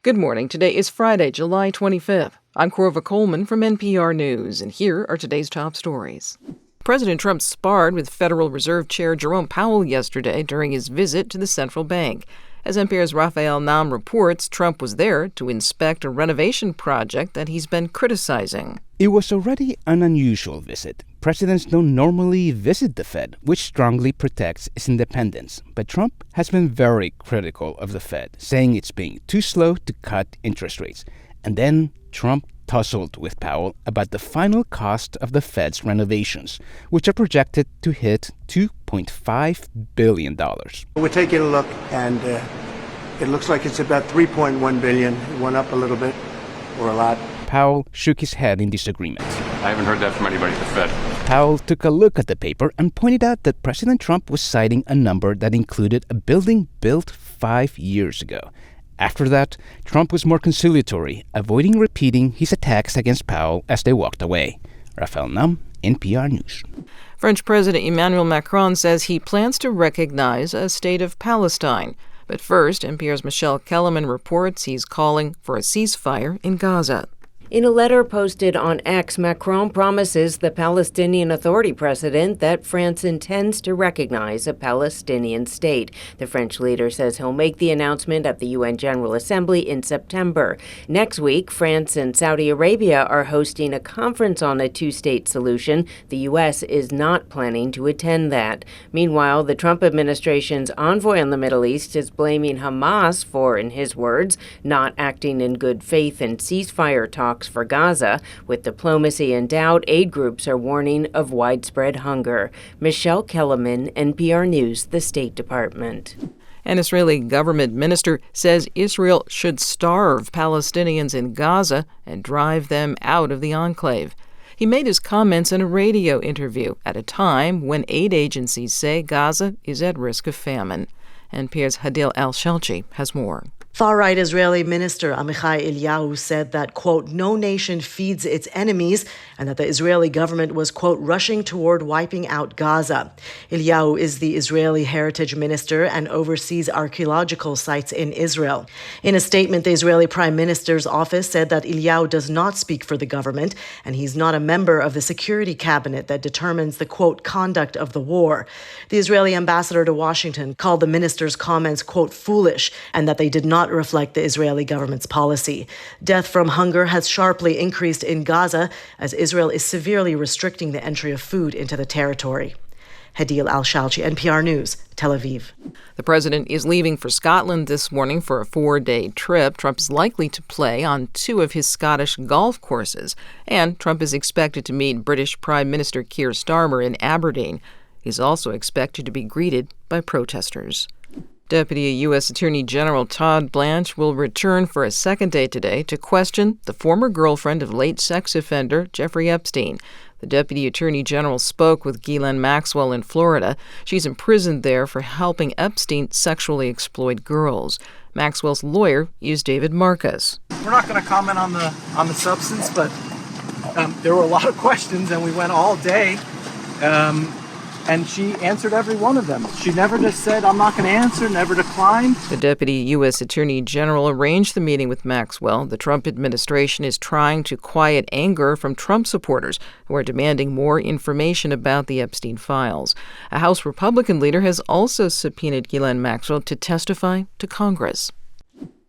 Good morning. Today is Friday, July 25th. I'm Corva Coleman from NPR News, and here are today's top stories. President Trump sparred with Federal Reserve Chair Jerome Powell yesterday during his visit to the central bank. As NPR's Raphael Nam reports, Trump was there to inspect a renovation project that he's been criticizing. It was already an unusual visit. Presidents don't normally visit the Fed, which strongly protects its independence. But Trump has been very critical of the Fed, saying it's being too slow to cut interest rates. And then Trump tussled with Powell about the final cost of the Fed's renovations, which are projected to hit $2.5 billion. We're taking a look, and it looks like it's about $3.1 billion. It went up a little bit, or a lot. Powell shook his head in disagreement. I haven't heard that from anybody at the Fed. Powell took a look at the paper and pointed out that President Trump was citing a number that included a building built 5 years ago. After that, Trump was more conciliatory, avoiding repeating his attacks against Powell as they walked away. Raphael Nam, NPR News. French President Emmanuel Macron says he plans to recognize a state of Palestine. But first, NPR's Michelle Kellerman reports he's calling for a ceasefire in Gaza. In a letter posted on X, Macron promises the Palestinian Authority president that France intends to recognize a Palestinian state. The French leader says he'll make the announcement at the UN General Assembly in September. Next week, France and Saudi Arabia are hosting a conference on a two-state solution. The U.S. is not planning to attend that. Meanwhile, the Trump administration's envoy on the Middle East is blaming Hamas for, in his words, not acting in good faith in ceasefire talks for Gaza. With diplomacy in doubt, aid groups are warning of widespread hunger. Michelle Kellerman, NPR News, the State Department. An Israeli government minister says Israel should starve Palestinians in Gaza and drive them out of the enclave. He made his comments in a radio interview at a time when aid agencies say Gaza is at risk of famine. NPR's Hadil Al-Shalchi has more. Far-right Israeli Minister Amichai Eliyahu said that, quote, no nation feeds its enemies, and that the Israeli government was, quote, rushing toward wiping out Gaza. Eliyahu is the Israeli Heritage Minister and oversees archaeological sites in Israel. In a statement, the Israeli Prime Minister's office said that Eliyahu does not speak for the government, and he's not a member of the security cabinet that determines the, quote, conduct of the war. The Israeli ambassador to Washington called the minister's comments, quote, foolish, and that they did not reflect the Israeli government's policy. Death from hunger has sharply increased in Gaza as Israel is severely restricting the entry of food into the territory. Hadil Al-Shalchi, NPR News, Tel Aviv. The president is leaving for Scotland this morning for a 4-day trip. Trump is likely to play on 2 of his Scottish golf courses, and Trump is expected to meet British Prime Minister Keir Starmer in Aberdeen. He's also expected to be greeted by protesters. Deputy U.S. Attorney General Todd Blanche will return for a second day today to question the former girlfriend of late sex offender Jeffrey Epstein. The Deputy Attorney General spoke with Ghislaine Maxwell in Florida. She's imprisoned there for helping Epstein sexually exploit girls. Maxwell's lawyer is David Marcus. We're not going to comment on the substance, but there were a lot of questions, and we went all day. And she answered every one of them. She never just said, I'm not going to answer, never declined. The Deputy U.S. Attorney General arranged the meeting with Maxwell. The Trump administration is trying to quiet anger from Trump supporters who are demanding more information about the Epstein files. A House Republican leader has also subpoenaed Ghislaine Maxwell to testify to Congress.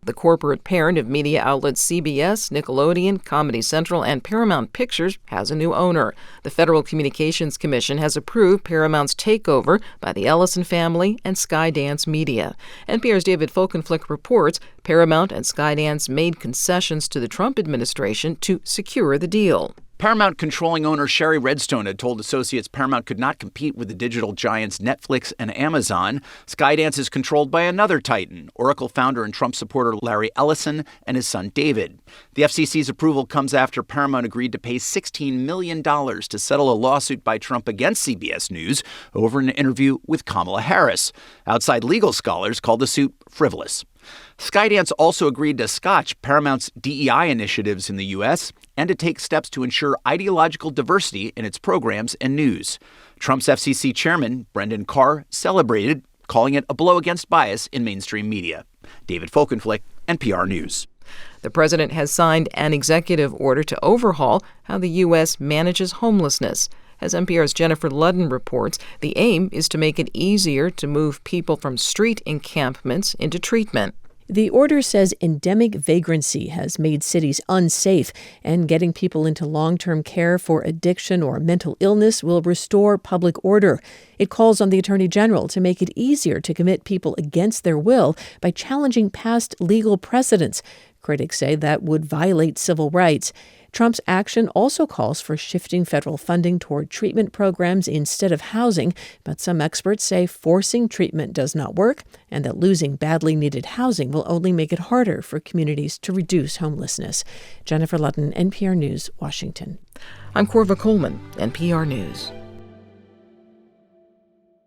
The corporate parent of media outlets CBS, Nickelodeon, Comedy Central, and Paramount Pictures has a new owner. The Federal Communications Commission has approved Paramount's takeover by the Ellison family and Skydance Media. NPR's David Folkenflik reports Paramount and Skydance made concessions to the Trump administration to secure the deal. Paramount controlling owner Sherry Redstone had told associates Paramount could not compete with the digital giants Netflix and Amazon. Skydance is controlled by another titan, Oracle founder and Trump supporter Larry Ellison and his son David. The FCC's approval comes after Paramount agreed to pay $16 million to settle a lawsuit by Trump against CBS News over an interview with Kamala Harris. Outside legal scholars called the suit frivolous. Skydance also agreed to scotch Paramount's DEI initiatives in the U.S. and to take steps to ensure ideological diversity in its programs and news. Trump's FCC chairman, Brendan Carr, celebrated, calling it a blow against bias in mainstream media. David Folkenflik, NPR News. The president has signed an executive order to overhaul how the U.S. manages homelessness. As NPR's Jennifer Ludden reports, the aim is to make it easier to move people from street encampments into treatment. The order says endemic vagrancy has made cities unsafe, and getting people into long-term care for addiction or mental illness will restore public order. It calls on the Attorney General to make it easier to commit people against their will by challenging past legal precedents. Critics say that would violate civil rights. Trump's action also calls for shifting federal funding toward treatment programs instead of housing, but some experts say forcing treatment does not work and that losing badly needed housing will only make it harder for communities to reduce homelessness. Jennifer Ludden, NPR News, Washington. I'm Corva Coleman, NPR News.